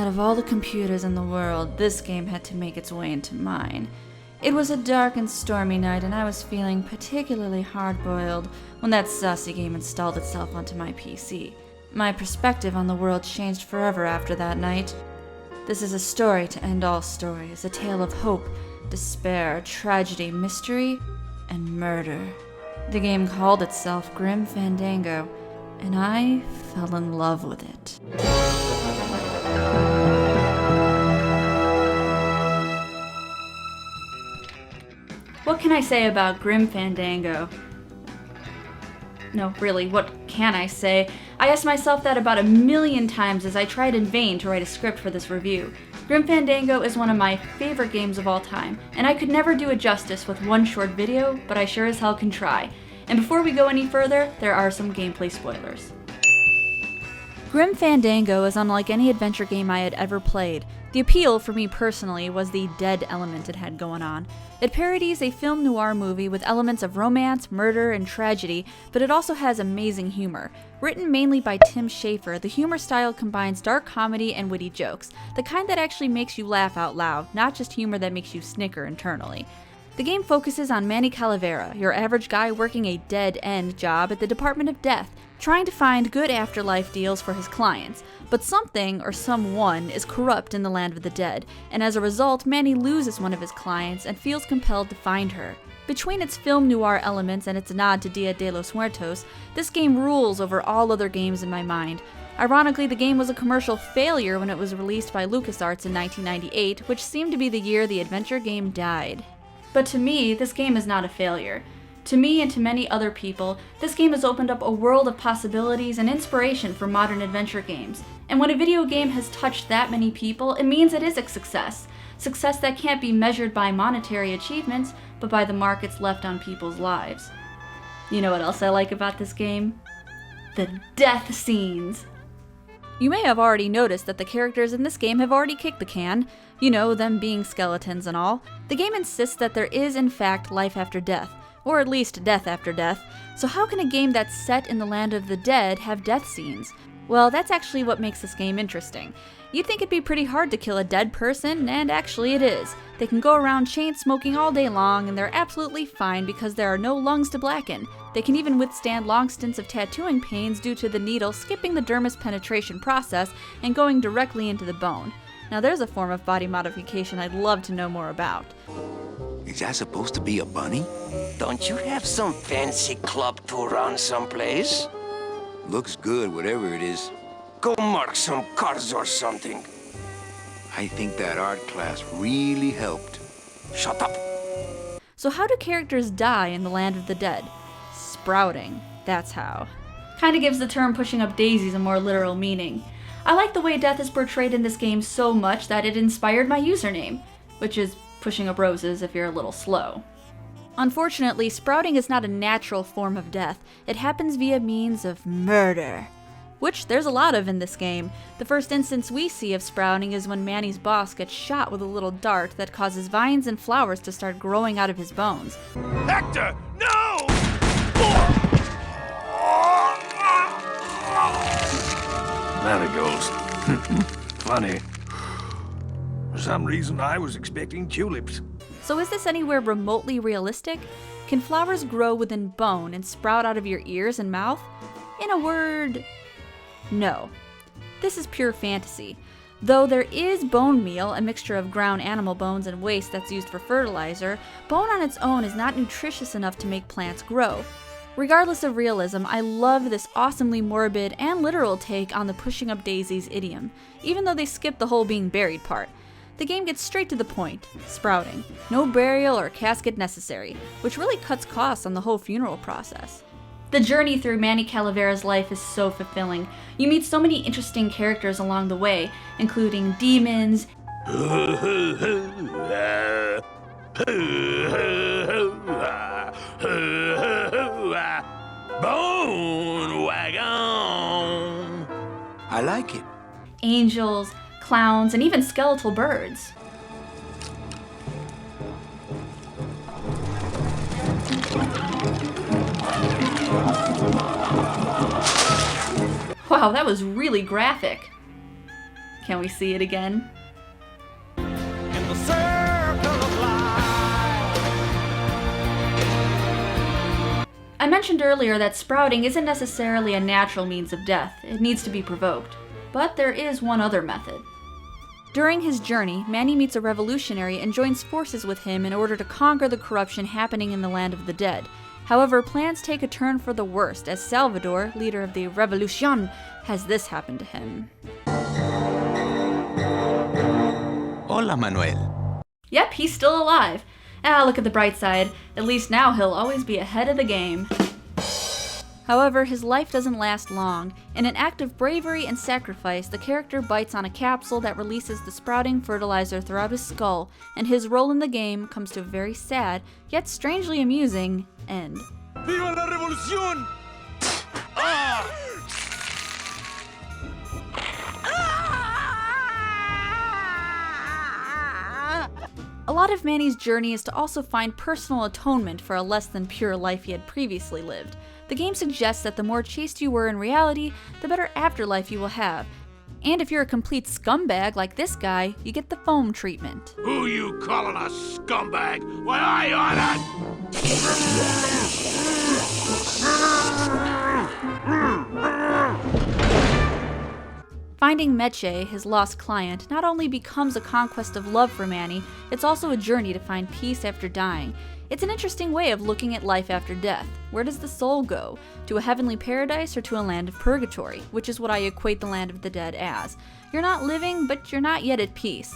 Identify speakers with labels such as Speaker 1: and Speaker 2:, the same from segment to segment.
Speaker 1: Out of all the computers in the world, this game had to make its way into mine. It was a dark and stormy night, and I was feeling particularly hard-boiled when that saucy game installed itself onto my PC. My perspective on the world changed forever after that night. This is a story to end all stories, a tale of hope, despair, tragedy, mystery, and murder. The game called itself Grim Fandango, and I fell in love with it. What can I say about Grim Fandango? No, really, what can I say? I asked myself that about 1,000,000 times as I tried in vain to write a script for this review. Grim Fandango is one of my favorite games of all time, and I could never do it justice with one short video, but I sure as hell can try. And before we go any further, there are some gameplay spoilers. Grim Fandango is unlike any adventure game I had ever played. The appeal, for me personally, was the dead element it had going on. It parodies a film noir movie with elements of romance, murder, and tragedy, but it also has amazing humor. Written mainly by Tim Schafer, the humor style combines dark comedy and witty jokes, the kind that actually makes you laugh out loud, not just humor that makes you snicker internally. The game focuses on Manny Calavera, your average guy working a dead-end job at the Department of Death, trying to find good afterlife deals for his clients. But something, or someone, is corrupt in the land of the dead, and as a result, Manny loses one of his clients and feels compelled to find her. Between its film noir elements and its nod to Dia de los Muertos, this game rules over all other games in my mind. Ironically, the game was a commercial failure when it was released by LucasArts in 1998, which seemed to be the year the adventure game died. But to me, this game is not a failure. To me and to many other people, this game has opened up a world of possibilities and inspiration for modern adventure games. And when a video game has touched that many people, it means it is a success. Success that can't be measured by monetary achievements, but by the mark it's left on people's lives. You know what else I like about this game? The death scenes! You may have already noticed that the characters in this game have already kicked the can. You know, them being skeletons and all. The game insists that there is in fact life after death, or at least death after death. So how can a game that's set in the land of the dead have death scenes? Well, that's actually what makes this game interesting. You'd think it'd be pretty hard to kill a dead person, and actually it is. They can go around chain smoking all day long, and they're absolutely fine because there are no lungs to blacken. They can even withstand long stints of tattooing pains due to the needle skipping the dermis penetration process and going directly into the bone. Now there's a form of body modification I'd love to know more about.
Speaker 2: Is that supposed to be a bunny?
Speaker 3: Don't you have some fancy club to run someplace?
Speaker 2: Looks good, whatever it is.
Speaker 3: Go mark some cars or something.
Speaker 2: I think that art class really helped.
Speaker 3: Shut up.
Speaker 1: So how do characters die in the land of the dead? Sprouting, that's how. Kinda gives the term pushing up daisies a more literal meaning. I like the way death is portrayed in this game so much that it inspired my username, which is PushingUpRoses if you're a little slow. Unfortunately, sprouting is not a natural form of death. It happens via means of murder, which there's a lot of in this game. The first instance we see of sprouting is when Manny's boss gets shot with a little dart that causes vines and flowers to start growing out of his bones.
Speaker 3: Hector, no!
Speaker 4: Marigolds. Funny. For some reason, I was expecting tulips.
Speaker 1: So is this anywhere remotely realistic? Can flowers grow within bone and sprout out of your ears and mouth? In a word, no. This is pure fantasy. Though there is bone meal, a mixture of ground animal bones and waste that's used for fertilizer, bone on its own is not nutritious enough to make plants grow. Regardless of realism, I love this awesomely morbid and literal take on the pushing up daisies idiom, even though they skip the whole being buried part. The game gets straight to the point, sprouting. No burial or casket necessary, which really cuts costs on the whole funeral process. The journey through Manny Calavera's life is so fulfilling. You meet so many interesting characters along the way, including demons,
Speaker 4: Bone wagon.
Speaker 2: I like it.
Speaker 1: angels, clowns, and even skeletal birds. Wow, that was really graphic. Can we see it again?
Speaker 5: In the circle of life.
Speaker 1: I mentioned earlier that sprouting isn't necessarily a natural means of death. It needs to be provoked. But there is one other method. During his journey, Manny meets a revolutionary and joins forces with him in order to conquer the corruption happening in the land of the dead. However, plans take a turn for the worst as Salvador, leader of the Revolucion, has this happen to him.
Speaker 2: Hola, Manuel.
Speaker 1: Yep, he's still alive. Ah, look at the bright side. At least now he'll always be ahead of the game. However, his life doesn't last long. In an act of bravery and sacrifice, the character bites on a capsule that releases the sprouting fertilizer throughout his skull, and his role in the game comes to a very sad, yet strangely amusing, end.
Speaker 5: Viva la revolución!
Speaker 1: A lot of Manny's journey is to also find personal atonement for a less than pure life he had previously lived. The game suggests that the more chaste you were in reality, the better afterlife you will have. And if you're a complete scumbag like this guy, you get the foam treatment.
Speaker 4: Who you calling a scumbag? Why, I
Speaker 1: Finding Meche, his lost client, not only becomes a conquest of love for Manny, it's also a journey to find peace after dying. It's an interesting way of looking at life after death. Where does the soul go? To a heavenly paradise or to a land of purgatory, which is what I equate the land of the dead as. You're not living, but you're not yet at peace.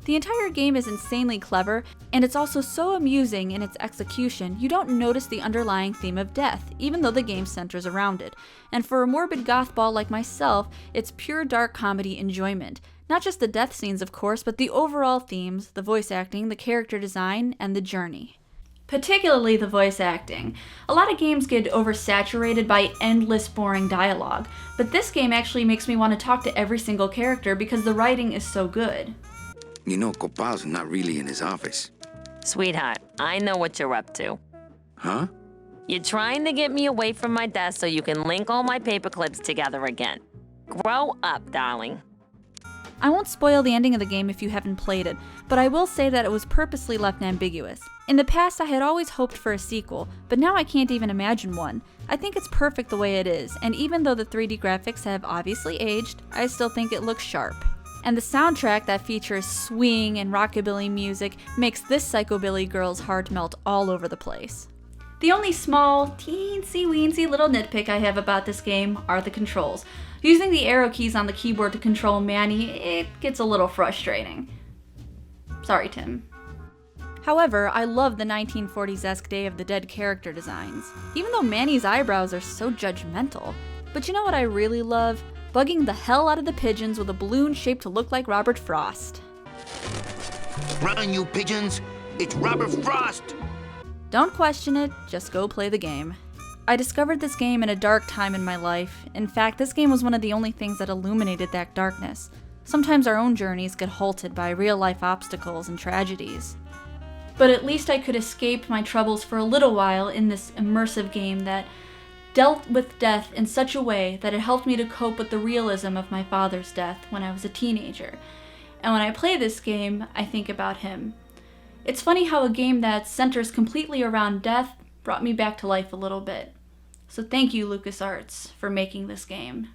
Speaker 1: The entire game is insanely clever, and it's also so amusing in its execution, you don't notice the underlying theme of death, even though the game centers around it. And for a morbid gothball like myself, it's pure dark comedy enjoyment. Not just the death scenes, of course, but the overall themes, the voice acting, the character design, and the journey. Particularly the voice acting. A lot of games get oversaturated by endless boring dialogue, but this game actually makes me want to talk to every single character because the writing is so good.
Speaker 2: You know, Copal's not really in his office.
Speaker 6: Sweetheart, I know what you're up to.
Speaker 2: Huh?
Speaker 6: You're trying to get me away from my desk so you can link all my paper clips together again. Grow up, darling.
Speaker 1: I won't spoil the ending of the game if you haven't played it, but I will say that it was purposely left ambiguous. In the past, I had always hoped for a sequel, but now I can't even imagine one. I think it's perfect the way it is, and even though the 3D graphics have obviously aged, I still think it looks sharp. And the soundtrack that features swing and rockabilly music makes this psychobilly girl's heart melt all over the place. The only small, teensy-weensy little nitpick I have about this game are the controls. Using the arrow keys on the keyboard to control Manny, it gets a little frustrating. Sorry, Tim. However, I love the 1940s-esque Day of the Dead character designs, even though Manny's eyebrows are so judgmental. But you know what I really love? Bugging the hell out of the pigeons with a balloon shaped to look like Robert Frost.
Speaker 2: Run, you pigeons! It's Robert Frost!
Speaker 1: Don't question it, just go play the game. I discovered this game in a dark time in my life. In fact, this game was one of the only things that illuminated that darkness. Sometimes our own journeys get halted by real-life obstacles and tragedies. But at least I could escape my troubles for a little while in this immersive game that dealt with death in such a way that it helped me to cope with the realism of my father's death when I was a teenager. And when I play this game, I think about him. It's funny how a game that centers completely around death brought me back to life a little bit. So thank you, LucasArts, for making this game.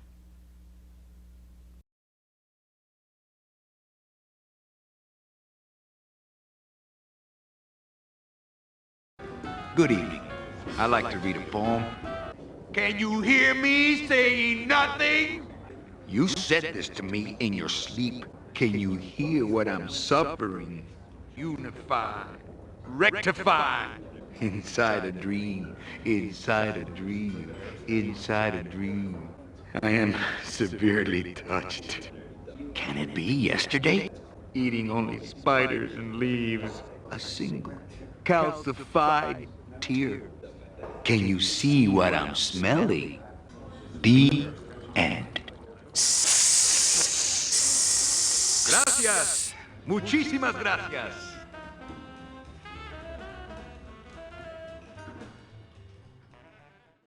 Speaker 2: Good evening. I'd like to read a poem.
Speaker 7: Can you hear me saying nothing?
Speaker 2: You said this to me in your sleep. Can you hear what I'm suffering?
Speaker 7: Unify, rectify.
Speaker 2: Inside a dream, inside a dream, inside a dream. I am severely touched. Can it be yesterday?
Speaker 7: Eating only spiders and leaves.
Speaker 2: A single calcified tear. Can you see what I'm smelling? The end.
Speaker 7: Gracias. Muchísimas gracias.